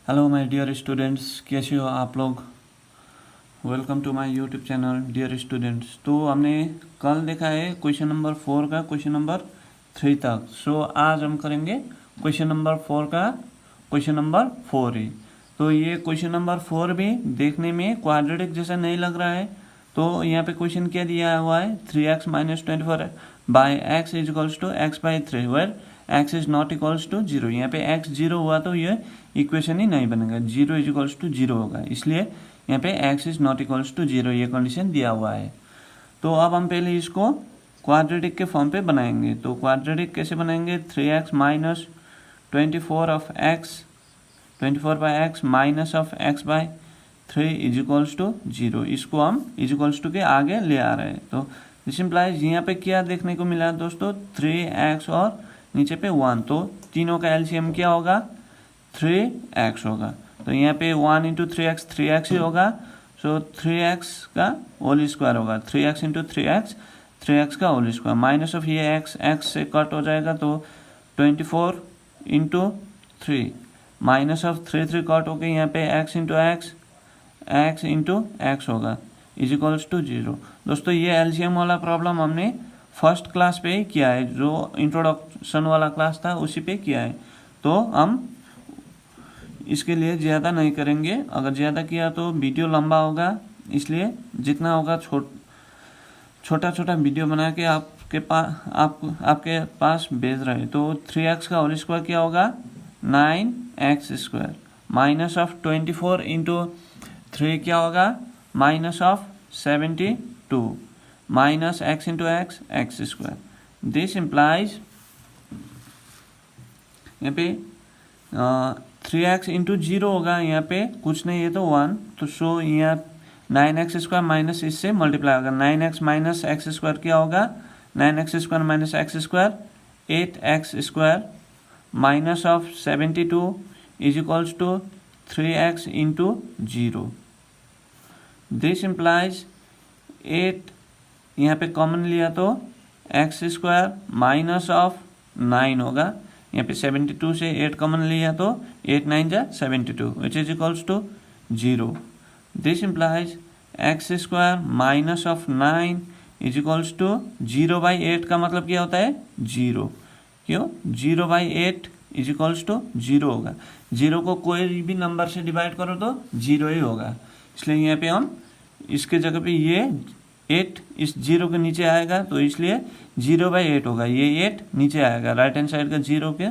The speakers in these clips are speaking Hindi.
हेलो माय डियर स्टूडेंट्स, कैसे हो आप लोग। Welcome to my YouTube channel dear students. तो हमने कल देखा है क्वेश्चन नंबर 4 का क्वेश्चन नंबर 3 तक। सो आज हम करेंगे क्वेश्चन नंबर 4 का क्वेश्चन नंबर 4 ही। तो ये क्वेश्चन नंबर 4 भी देखने में क्वाड्रेटिक जैसा नहीं लग रहा है। तो यहाँ पे क्वेश्चन क्या दिया हुआ है, 3x - 24 by x is equals to x by 3 where x is not equals to 0। यहाँ पे x 0 हुआ तो ये इक्वेशन ही नहीं बनेगा, 0 इज इक्वल्स टू 0 होगा, इसलिए यहाँ पे x is not equals to 0 ये कंडीशन दिया हुआ है। तो अब हम पहले इसको क्वाड्रेटिक के फॉर्म पे बनाएंगे। तो क्वाड्रेटिक कैसे बनाएंगे, 3x - 24 of x 24 by x minus of x by 3 is equals to 0। इसको हम इज इक्वल्स टू के आगे ले आ रहे हैं। तो दिस इम्प्लाइज यहाँ पे क्या देखने को मिला दोस्तों, 3x और नीचे पे 1, तो तीनों का एलसीएम क्या होगा, 3x होगा। तो यहाँ पे 1 इंटू 3x 3x ही होगा। सो 3x का होल स्क्वायर होगा, 3x इंटू 3x का होल स्क्वायर माइनस ऑफ ये x से कट हो जाएगा। तो 24 इंटू 3 माइनस ऑफ 3 कट होके यहाँ पे x इंटू x होगा इज इक्वल्स टू 0। दोस्तों ये एलसीएम वाला प्रॉब्लम हमने फर्स्ट क्लास पे ही किया है, जो इंट्रोडक्शन वाला क्लास था उसी पे किया है। तो हम इसके लिए ज़्यादा नहीं करेंगे, अगर ज़्यादा किया तो वीडियो लंबा होगा, इसलिए जितना होगा छोटा छोटा वीडियो बना के आपके पास भेज रहे हैं। तो 3x का होल स्क्वायर क्या होगा, 9x square minus of 24 into 3 क्या होगा, minus of 72 minus x into x square. This implies यहाँ पे 3x इंटू 0 होगा, यहाँ पे कुछ नहीं है तो 1, तो सो यहाँ 9x स्क्वायर माइनस इससे मल्टीप्लाई होगा, 9x माइनस x स्क्वायर क्या होगा, 9x square minus x square 8x square minus of 72 is equals to 3x into 0। This implies 8 यहाँ पे कॉमन लिया तो x स्क्वायर माइनस ऑफ 9 होगा, यहाँ पे 72 से 8 कॉमन लिया तो 8 9 जा 72 which is equals to 0। This implies x square minus of 9 is equals to 0 by 8 का मतलब क्या होता है, 0। क्यों, 0 बाई 8 इज इक्वल्स टू 0 होगा। 0 को कोई भी नंबर से डिवाइड करो तो 0 ही होगा, इसलिए यहाँ पे हम इसके जगह पे ये 8 इस 0 के नीचे आएगा, तो इसलिए 0 बाई 8 होगा, ये 8 नीचे आएगा, राइट हैंड साइड का 0 के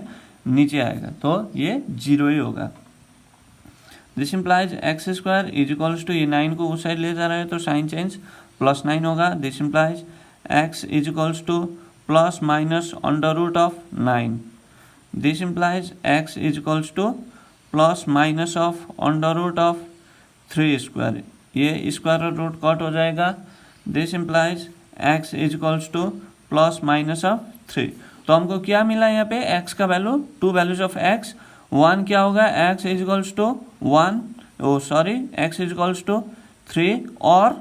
नीचे आएगा, तो ये 0 ही होगा। This implies x square is equals to, ये 9 को उस साइड ले जा रहा है तो साइन चेंज +9 होगा। This implies x is equals to plus minus under root of 9। This implies x is equals to plus minus of under root of 3 square, ये स्क्वायर रूट कट हो जाएगा। This implies x is equals to plus minus of 3। तो हमको क्या मिला यहाँ पे, x का वैल्यू, 2 वैल्यूज ऑफ x, 1 क्या होगा, x is equals to x is equals to 3 और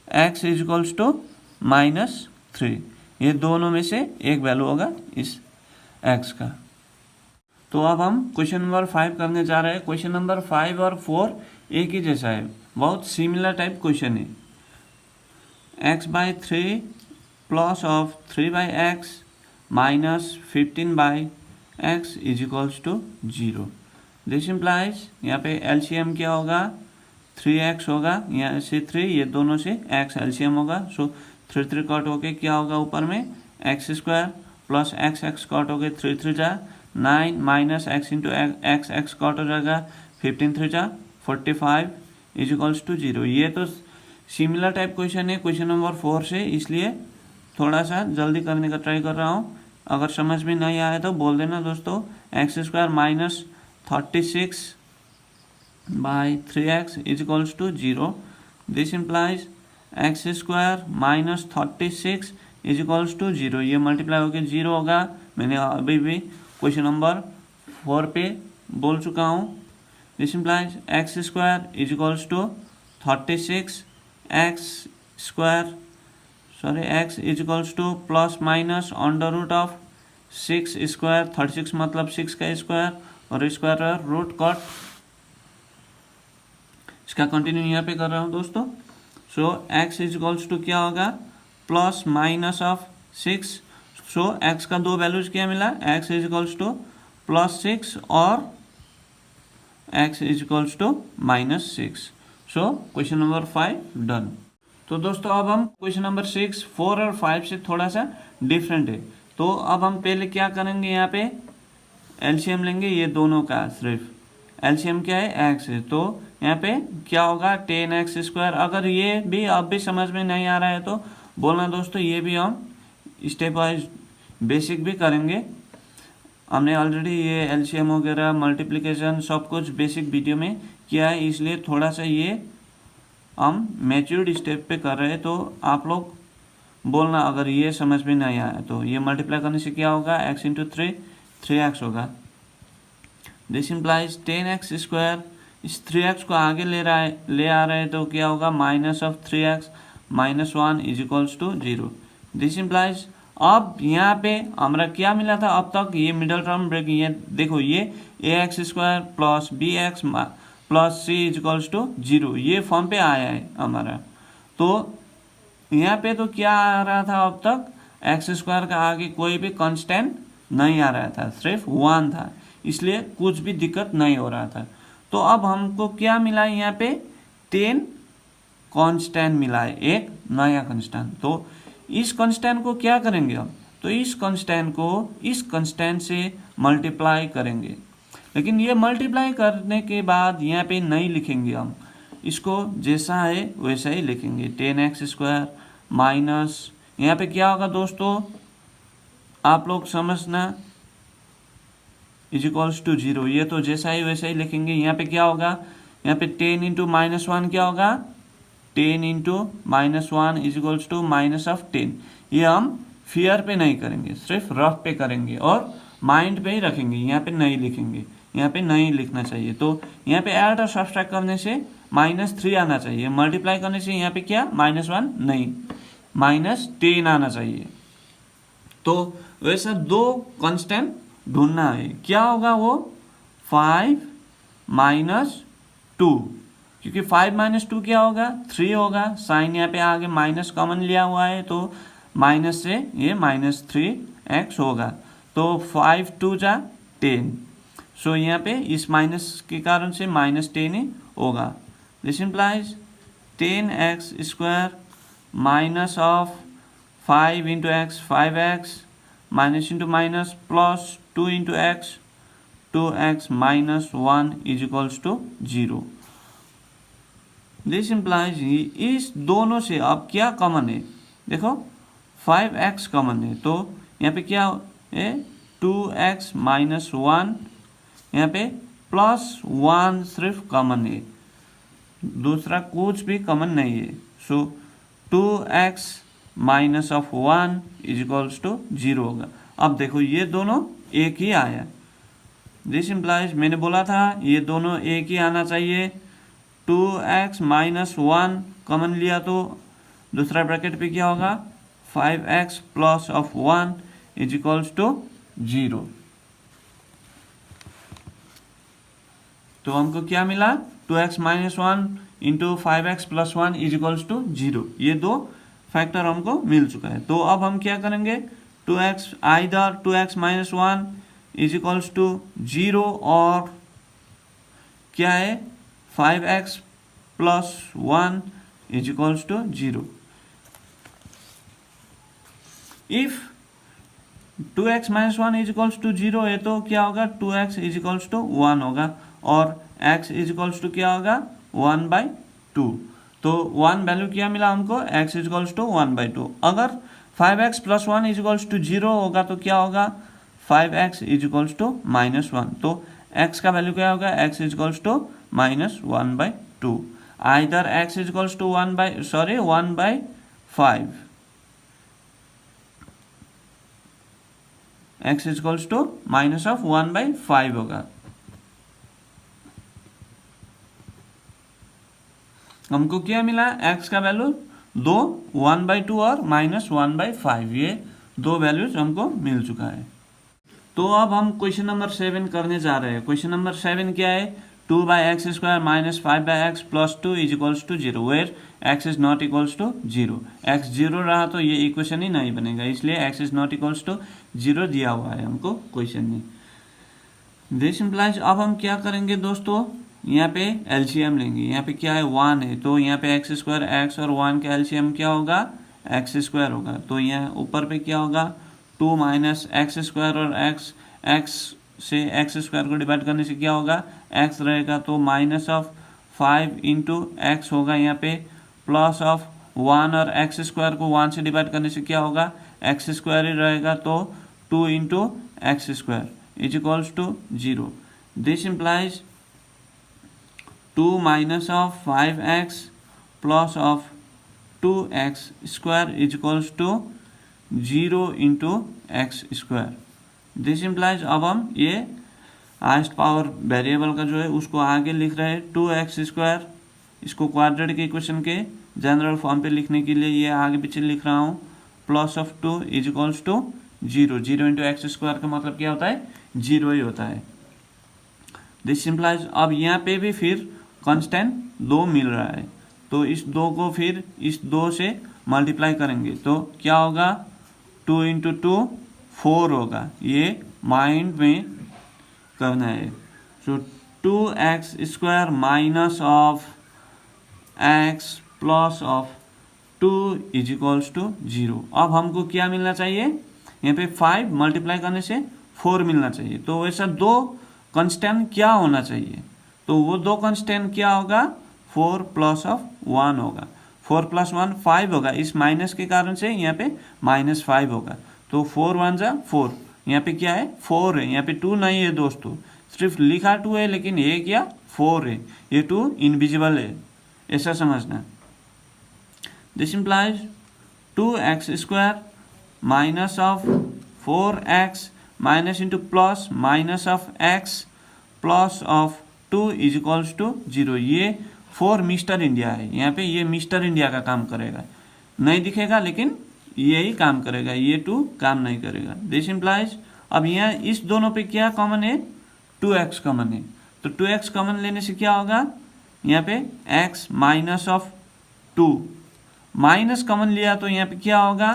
x इज इक्वल्स टू -3, ये दोनों में से एक वैल्यू होगा इस x का। तो अब हम क्वेश्चन नंबर 5 करने जा रहे हैं। क्वेश्चन नंबर 5 और 4 एक ही जैसा है, बहुत सिमिलर टाइप क्वेश्चन है। x by 3 plus of 3 by x minus 15 by x is equals to 0। This implies यहाँ पे एलसीएम क्या होगा, 3x होगा, यहाँ से 3, ये दोनों से x एलसीएम होगा। सो 3 कट होके क्या होगा, ऊपर में x square plus x cut होके 3 जा 9 minus x into x cut हो जाएगा, 15 जा 45 इज इक्वल्स टू 0। ये तो सिमिलर टाइप क्वेश्चन है क्वेश्चन नंबर 4 से, इसलिए थोड़ा सा जल्दी करने का ट्राई कर रहा हूँ। अगर समझ में नहीं आया तो बोल देना दोस्तों। x square minus 36 by 3x is equals to 0। This implies x square minus 36 is equals to 0, ये मल्टीप्लाई होकर 0 होगा। मैंने अभी भी क्वेश्चन नंबर 4 पे बोल चुका हूँ। This implies x square is equals to 36 x is equals to plus minus under root of 6 square, 36 मतलब 6 का स्क्वायर और स्क्वायर रूट कट इसका कंटिन्यू यहाँ पे कर रहा हूँ दोस्तों। सो x इजिकल्स टू क्या होगा, plus minus of 6। So x का दो वैल्यूज क्या मिला, x इजिकल्स टू +6 और x equals to -6। So question number 5 done. तो दोस्तों अब हम क्वेश्चन नंबर 6, 4 और 5 से थोड़ा सा डिफरेंट है। तो अब हम पहले क्या करेंगे, यहाँ पे एलसीएम लेंगे ये दोनों का। सिर्फ एलसीएम क्या है, x है, तो यहाँ पे क्या होगा 10x²। अगर ये भी अब भी समझ में नहीं आ रहा है तो बोलना दोस्तों, ये भी हम स्टेप वाइज बेसिक भी करेंगे। हमने ऑलरेडी ये एलसीएम वगैरह मल्टीप्लिकेशन सब कुछ बेसिक वीडियो में किया है, इसलिए थोड़ा सा ये हम मैच्योर्ड स्टेप पे कर रहे हैं। तो आप लोग बोलना अगर ये समझ में नहीं आया तो। ये मल्टीप्लाई करने से क्या होगा, x इंटू 3x होगा। This implies 10x²। इस 3x को आगे ले आ रहे हैं तो क्या होगा, minus of 3x -1 equals to 0। This implies अब यहाँ पे हमारा क्या मिला था अब तक, ये मिडल टर्म ब्रेक, ये देखो ये ax² plus bx plus c equals to 0 ये फॉर्म पे आया है हमारा। तो यहाँ पे तो क्या आ रहा था अब तक, x² का आगे कोई भी कांस्टेंट नहीं आ रहा था, सिर्फ 1 था, इसलिए कुछ भी दिक्कत नहीं हो रहा था। तो अब हमको क्या मिला है, यहाँ पे 10 कांस्टेंट मिला है, एक नया कांस्टेंट। तो इस कांस्टेंट को क्या करेंगे हम, तो इस कांस्टेंट को इस कांस्टेंट से मल्टीप्लाई करेंगे। लेकिन ये मल्टीप्लाई करने के बाद यहाँ पे नहीं लिखेंगे हम, इसको जैसा है वैसा ही लिखेंगे। 10x² माइनस, यहाँ पे क्या होगा दोस्तों आप लोग समझना, इजिकल्स टू 0, ये तो जैसा ही वैसा ही लिखेंगे। यहाँ पे क्या होगा, यहाँ पे 10 इंटू -1 क्या होगा, 10 इंटू -1 इजिकल्स टू -10। ये हम फियर पे नहीं करेंगे, सिर्फ रफ पे करेंगे और माइंड पे ही रखेंगे, यहाँ पे नहीं लिखेंगे, यहाँ पे नहीं लिखना चाहिए। तो यहाँ पे ऐड और सब्सट्रैक्ट करने से -3 आना चाहिए, मल्टीप्लाई करने से यहाँ पे क्या -1 नहीं -10 आना चाहिए। तो वैसा दो कांस्टेंट ढूंढना है, क्या होगा वो 5 - 2, क्योंकि 5 - 2 क्या होगा 3 होगा। साइन यहाँ पे आगे माइनस कॉमन लिया हुआ है तो माइनस से ये -3x होगा। तो 5 2 जा 10। सो यहाँ पे इस माइनस के कारण से -10 ही होगा। This implies 10x² minus of 5 into x 5x minus into minus plus 2 into x 2x -1 equals to 0। This implies इस दोनों से अब क्या कॉमन है, देखो 5x कॉमन है, तो यहाँ पे क्या है 2x -1, यहाँ पे +1 सिर्फ कॉमन है, दूसरा कुछ भी कॉमन नहीं है। सो 2x -1 इजिकल्स टू 0 होगा। अब देखो ये दोनों एक ही आया। दिस इम्प्लाइज मैंने बोला था ये दोनों एक ही आना चाहिए। 2x -1 कॉमन लिया तो दूसरा ब्रैकेट पे क्या होगा 5x +1 इजिकल्स टू 0। तो हमको क्या मिला 2x -1 into 5x +1 equals to 0। ये दो फैक्टर हमको मिल चुका है। तो अब हम क्या करेंगे 2x either 2x -1 equals to 0 और क्या है 5x +1 equals to 0। If 2x -1 equals to 0 है तो क्या होगा 2x इजिकल्स टू 1 होगा और x इजिकल्स टू क्या होगा 1/2। तो 1 वैल्यू क्या मिला हमको x इजिकल्स टू 1/2। अगर 5x +1 इजिकल्स टू 0 होगा तो क्या होगा 5x इजिकल्स टू -1। तो x का वैल्यू क्या होगा x equals to -1/2। Either x equals to 1/5 x equals to -1/5 होगा। हमको क्या मिला x का वैल्यू 1/2 और -1/5, ये दो वैल्यूज हमको मिल चुका है। तो अब हम क्वेश्चन नंबर 7 करने जा रहे हैं। क्वेश्चन नंबर 7 क्या है 2/x² minus 5/x plus 2 is equals to 0 where x is not equals to 0। x 0 रहा तो ये इक्वेशन ही नहीं बनेगा, इसलिए x is not equals to 0 दिया हुआ है हमको क्वेश्चन में। दिस इम्प्लाइज अब हम क्या करेंगे दोस्तों, यहाँ पे एलसीएम लेंगे। यहाँ पे क्या है 1 है, तो यहाँ पे x² x और 1 का एलसीएम क्या होगा x² होगा। तो यहाँ ऊपर पे क्या होगा 2 माइनस x² और x से x² को डिवाइड करने से क्या होगा x रहेगा, तो माइनस ऑफ 5 इंटू एक्स होगा यहाँ पे, प्लस ऑफ 1 और x² को 1 से डिवाइड करने से क्या होगा x² ही रहेगा, तो 2 into x² is equals to 0। This implies 2 minus of 5x plus of 2x square is equals to 0 into x square। This implies अब हम ये हाईएस्ट पावर वेरिएबल का जो है उसको आगे लिख रहे हैं 2x², इसको क्वाड्रेटिक इक्वेशन के जनरल फॉर्म पे लिखने के लिए ये आगे पीछे लिख रहा हूँ, plus of 2 is equals to 0। 0 into x² का मतलब क्या होता है 0 ही होता है। दिस इम्प्लाइज अब यहाँ पे भी फिर कांस्टेंट 2 मिल रहा है, तो इस 2 को फिर इस 2 से मल्टीप्लाई करेंगे तो क्या होगा 2 इंटू 2 4 होगा, ये माइंड में करना है। So 2x² minus of x plus of 2 is equals to 0। अब हमको क्या मिलना चाहिए, यहाँ पे 5 मल्टीप्लाई करने से 4 मिलना चाहिए, तो वैसा 2 कांस्टेंट क्या होना चाहिए, तो वो 2 कांस्टेंट क्या होगा 4 प्लस ऑफ 1 होगा। 4 प्लस 1 5 होगा, इस माइनस के कारण से यहाँ पे -5 होगा, तो 4 1 जा 4, यहाँ पे क्या है 4 है, यहाँ पे 2 नहीं है दोस्तों, सिर्फ लिखा 2 है लेकिन ये क्या 4 है, ये 2 इनविजिबल है, ऐसा समझना। This implies 2x² minus of 4x minus into plus minus of x plus of 2 is equals to 0। ये 4 मिस्टर इंडिया है, यहाँ पे ये मिस्टर इंडिया का काम करेगा, नहीं दिखेगा लेकिन ये ही काम करेगा, ये 2 काम नहीं करेगा। दिस इम्प्लाइज अब यहाँ इस दोनों पे क्या कॉमन है 2x कॉमन है, तो 2x कॉमन लेने से क्या होगा यहाँ पे x minus of 2, minus common लिया तो यहाँ पे क्या होगा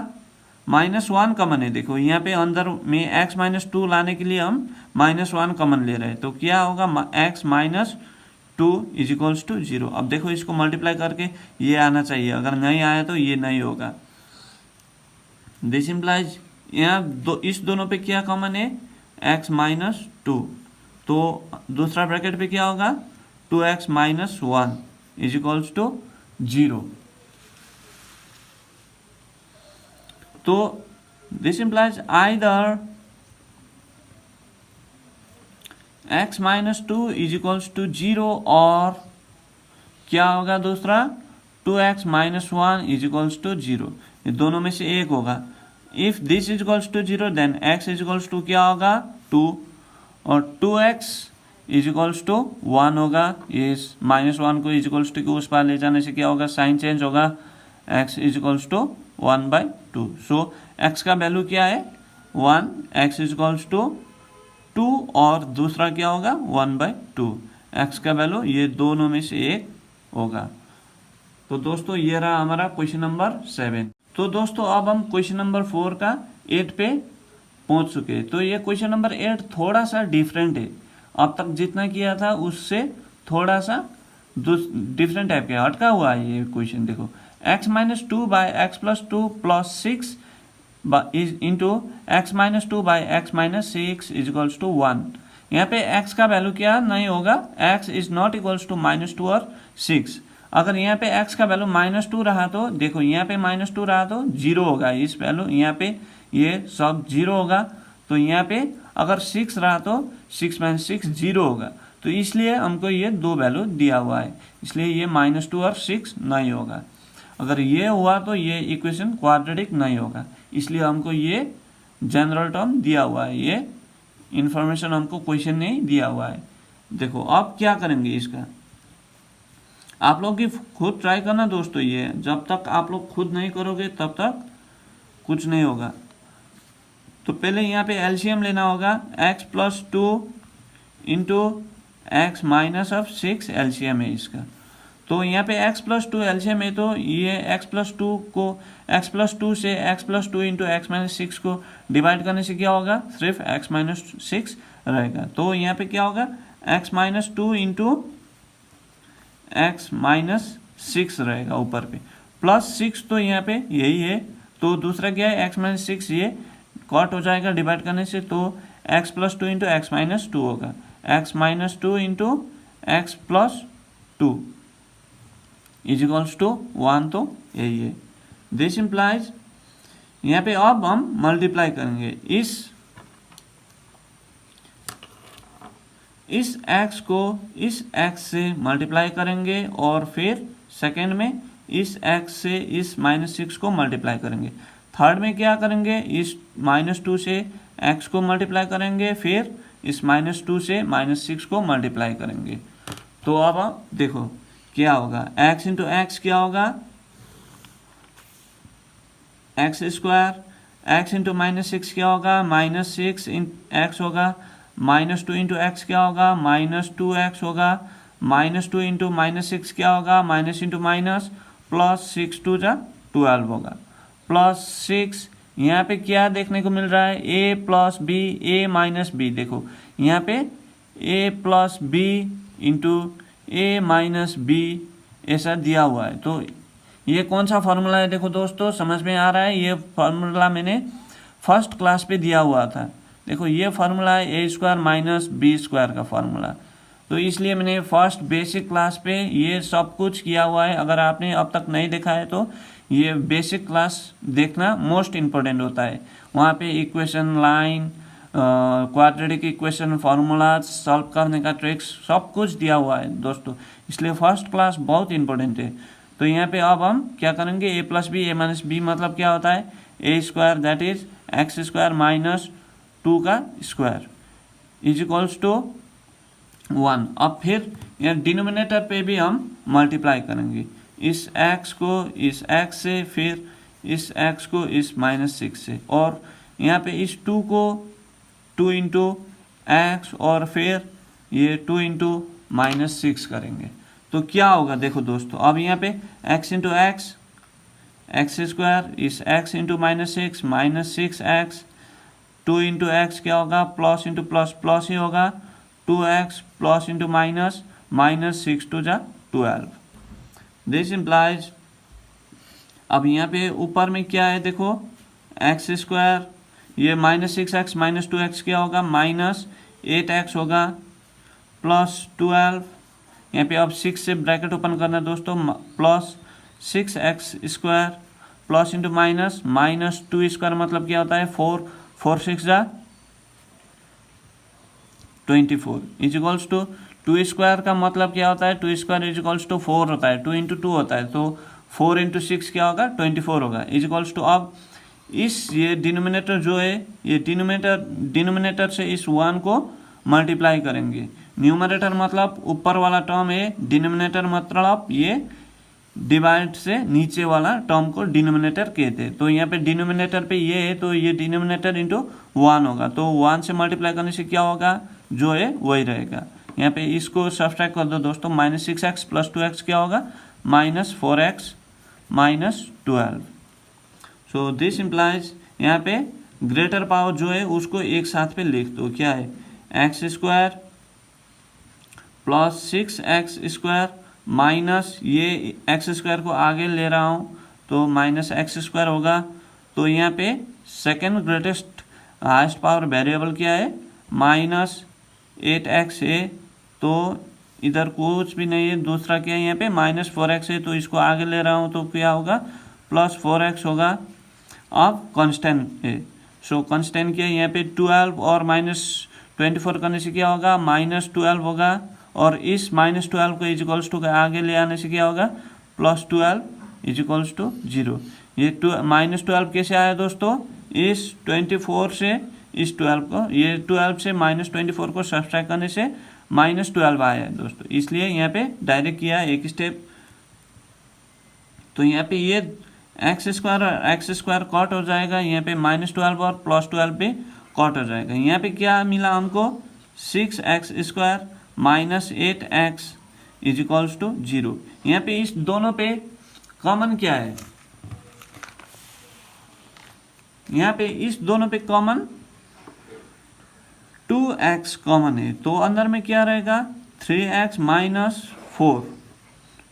-1 कॉमन है। देखो यहाँ पे अंदर में x माइनस 2 लाने के लिए हम -1 कॉमन ले रहे हैं, तो क्या होगा x minus 2 is equals to 0। अब देखो इसको मल्टीप्लाई करके ये आना चाहिए, अगर नहीं आया तो ये नहीं होगा। दिस इम्प्लाइज यहाँ इस दोनों पे क्या कॉमन है x माइनस 2, तो दूसरा ब्रैकेट पे क्या होगा 2x minus 1 is equals to 0। तो this implies either x minus 2 is equals to 0 और क्या होगा दूसरा 2x minus 1 is equals to 0, ये दोनों में से एक होगा। If this is equals to 0 then x is equals to क्या होगा 2 और 2x इज इक्वल्स टू 1 होगा। ये -1 को इज इक्वल्स टू के उस पार ले जाने से क्या होगा साइन चेंज होगा, x is equals to 1/2। So x का वैल्यू क्या है 1, x इज इक्वल्स टू 2 और दूसरा क्या होगा 1/2। x का वैल्यू ये दोनों में से एक होगा। तो दोस्तों ये रहा हमारा क्वेश्चन नंबर 7। तो दोस्तों अब हम क्वेश्चन नंबर 4 का 8 पे पहुंच चुके हैं। तो ये क्वेश्चन नंबर 8 थोड़ा सा डिफरेंट है, अब तक जितना किया था उससे थोड़ा सा डिफरेंट टाइप का हटका हुआ है ये क्वेश्चन। देखो x minus 2 by x plus 2 plus 6 is into x minus 2 by x minus 6 is equals to 1। यहाँ पे x का वैल्यू क्या नहीं होगा, x is not equals to -2 और 6। अगर यहाँ पे x का वैल्यू -2 रहा तो देखो यहाँ पे -2 रहा तो 0 होगा, इस वैल्यू यहाँ पे ये सब 0 होगा। तो यहाँ पे अगर 6 रहा तो 6 - 6 0 होगा, तो इसलिए हमको ये 2 वैल्यू दिया हुआ है, इसलिए ये -2 और 6 नहीं होगा। अगर ये हुआ तो ये इक्वेशन क्वाड्रेटिक नहीं होगा, इसलिए हमको ये जनरल टर्म दिया हुआ है, ये इंफॉर्मेशन हमको क्वेश्चन नहीं दिया हुआ है। देखो अब क्या करेंगे इसका, आप लोग की खुद ट्राई करना दोस्तों, ये जब तक आप लोग खुद नहीं करोगे तब तक कुछ नहीं होगा। तो पहले यहाँ पे एलसीएम लेना होगा, x plus 2 into x minus of 6 LCM है इसका। तो यहाँ पे x प्लस 2 एलसीएम है, तो ये x प्लस 2 को x प्लस 2 से x plus 2 into x minus 6 को डिवाइड करने से क्या होगा, सिर्फ x माइनस 6 रहेगा। तो यहाँ पे क्या होगा, x minus 2 into x minus 6 रहेगा ऊपर पे, प्लस 6 तो यहाँ पे यही है, तो दूसरा क्या है x माइनस 6, ये कट हो जाएगा डिवाइड करने से, तो x plus 2 into x minus 2 होगा, x minus 2 into x plus 2 is equals to 1, तो यही है। दिस इम्प्लाइज, यहाँ पे अब हम मल्टीप्लाई करेंगे इस x को इस x से मल्टीप्लाई करेंगे, और फिर सेकेंड में इस x से इस माइनस 6 को मल्टीप्लाई करेंगे। थर्ड में क्या करेंगे, इस माइनस 2 से x को मल्टीप्लाई करेंगे, फिर इस माइनस 2 से माइनस 6 को मल्टीप्लाई करेंगे। तो अब आप देखो क्या होगा, x इंटू एक्स क्या होगा, x square, x into minus 6 क्या होगा, माइनस 6 एक्स होगा, माइनस 2 इंटू एक्स क्या होगा, माइनस 2x होगा, माइनस 2 इंटू माइनस 6 क्या होगा, माइनस इंटू माइनस, प्लस 6 2 जा 12 होगा, प्लस 6। यहाँ पे क्या देखने को मिल रहा है, a plus B, a minus B, देखो यहाँ पे a plus B into a minus B ऐसा दिया हुआ है। तो ये कौन सा फॉर्मूला है, देखो दोस्तों समझ में आ रहा है, ये फॉर्मूला मैंने फर्स्ट क्लास पे दिया हुआ था। देखो ये फार्मूला है a square minus B square का फार्मूला, तो इसलिए मैंने फर्स्ट बेसिक क्लास पे ये सब कुछ किया हुआ है। अगर आपने अब तक नहीं देखा है तो ये बेसिक क्लास देखना मोस्ट इम्पोर्टेंट होता है, वहाँ पे equation line, quadratic equation formula solve करने का ट्रिक्स सब कुछ दिया हुआ है दोस्तों, इसलिए फर्स्ट क्लास बहुत इंपॉर्टेंट है। तो यहाँ पे अब हम क्या करेंगे, a plus B, a minus B मतलब क्या होता है, a square that is x square minus 2 का स्क्वायर इज इक्वल्स टू 1। अब फिर यहाँ डिनोमिनेटर पे भी हम मल्टीप्लाई करेंगे, इस x को इस x से, फिर इस x को इस माइनस 6 से, और यहाँ पे इस 2 को 2 इंटू एक्स, और फिर ये 2 इंटू माइनस 6 करेंगे। तो क्या होगा देखो दोस्तों, अब यहाँ पे x into x, x square, इस x into minus 6, minus 6x, 2 into x क्या होगा, प्लस इंटू प्लस प्लस ही होगा, 2x plus into minus, minus 6 2 जा 12। दिस इम्प्लाइज, अब यहाँ पे ऊपर में क्या है देखो, एक्स स्क्वायर, ये माइनस 6x माइनस 2x क्या होगा, माइनस 8x होगा, प्लस 12, यहाँ पे अब 6 से ब्रैकेट ओपन करना दोस्तों, plus 6x square, plus into minus, minus 2 square मतलब क्या होता है, 4, 4 6 जा 24 इज इक्वल्स टू 2 स्क्वायर का मतलब क्या होता है, 2 स्क्वायर इज इक्वल्स टू 4 होता है, 2 इंटू 2 होता है, तो 4 इंटू 6 क्या होगा, 24 होगा, इज इक्वल्स टू। अब इस ये डिनोमिनेटर जो है, ये डिनोमिनेटर से इस 1 को मल्टीप्लाई करेंगे। न्यूमरेटर मतलब ऊपर वाला टर्म है, डिनोमिनेटर मतलब ये डिवाइड से नीचे वाला टर्म को डिनोमिनेटर कहते हैं। तो यहाँ पे डिनोमिनेटर पे ये है, तो ये डिनोमिनेटर इंटू 1 होगा, तो 1 से मल्टीप्लाई करने से क्या होगा, जो है वही रहेगा। यहाँ पे इसको सब्सट्रैक्ट कर दो दोस्तों, माइनस 6x प्लस 2x क्या होगा, minus 4x minus 12। So this implies, यहाँ पे ग्रेटर पावर जो है उसको एक साथ पे लिख दो, क्या है, x square plus 6x square minus, ये एक्स स्क्वायर को आगे ले रहा हूँ तो माइनस एक्स स्क्वायर होगा। तो यहाँ पे second greatest highest power variable क्या है, माइनस 8x है, तो इधर कुछ भी नहीं है, दूसरा क्या है, यहाँ पे माइनस 4x है, तो इसको आगे ले रहा हूँ तो क्या होगा, प्लस 4x होगा। अब कांस्टेंट है, सो कांस्टेंट क्या है, यहाँ पे 12 और माइनस 24 करने से क्या होगा, माइनस 12 होगा, और इस माइनस 12 को इज इक्वल्स टू आगे ले आने से क्या होगा, प्लस 12 इज इक्वल्स टू 0। ये माइनस 12 कैसे आया दोस्तों, इस 24 से इस 12 को, ये 12 से माइनस 24 को सब्सट्रैक्ट करने से माइनस 12 आया है दोस्तों, इसलिए यहाँ पे डायरेक्ट किया एक स्टेप। तो यहाँ पे ये एक्स स्क्वायर कट हो जाएगा, यहाँ पे माइनस 12 और प्लस 12 पे कट हो जाएगा। यहाँ पे क्या मिला हमको, 6x square minus 8x is equals to 0। यहाँ पे इस दोनों पे कॉमन क्या है, यहाँ पे इस दोनों पे कॉमन 2x कॉमन है, तो अंदर में क्या रहेगा 3x minus 4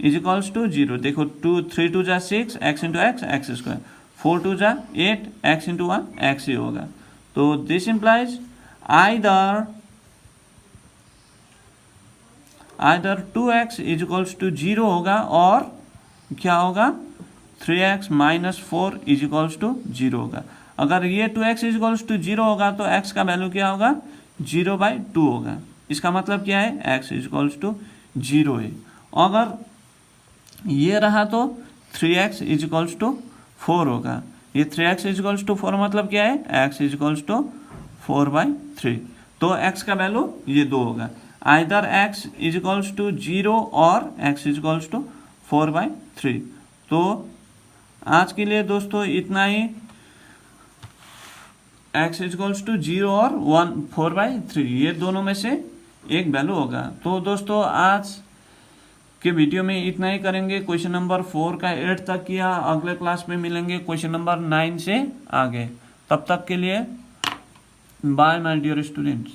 is equals to 0। देखो 3 2 जा 6 x into x x square, 4 2 जा 8 x इंटू 1 x ही होगा। तो this implies either 2x is equals to 0 होगा और क्या होगा 3x minus 4 is equals to 0 होगा। अगर ये 2x इज इक्वल्स टू 0 होगा तो x का वैल्यू क्या होगा 0/2 होगा। इसका मतलब क्या है x इज इक्वल्स टू 0 है। अगर ये रहा तो 3x इज इक्वल्स टू 4 होगा। ये 3x इज इक्वल्स टू 4 मतलब क्या है x इज इक्वल्स टू 4/3। तो x का वैल्यू ये 2 होगा। Either x is equals to 0 और x इज इक्वल्स टू 4/3। तो आज के लिए दोस्तों इतना ही, x इज इक्वल्स टू 0 और 4/3 ये दोनों में से एक वैल्यू होगा। तो दोस्तों आज के वीडियो में इतना ही करेंगे। क्वेश्चन नंबर 4 का 8 तक किया, अगले क्लास में मिलेंगे क्वेश्चन नंबर 9 से आगे। तब तक के लिए बाय माय डियर स्टूडेंट्स।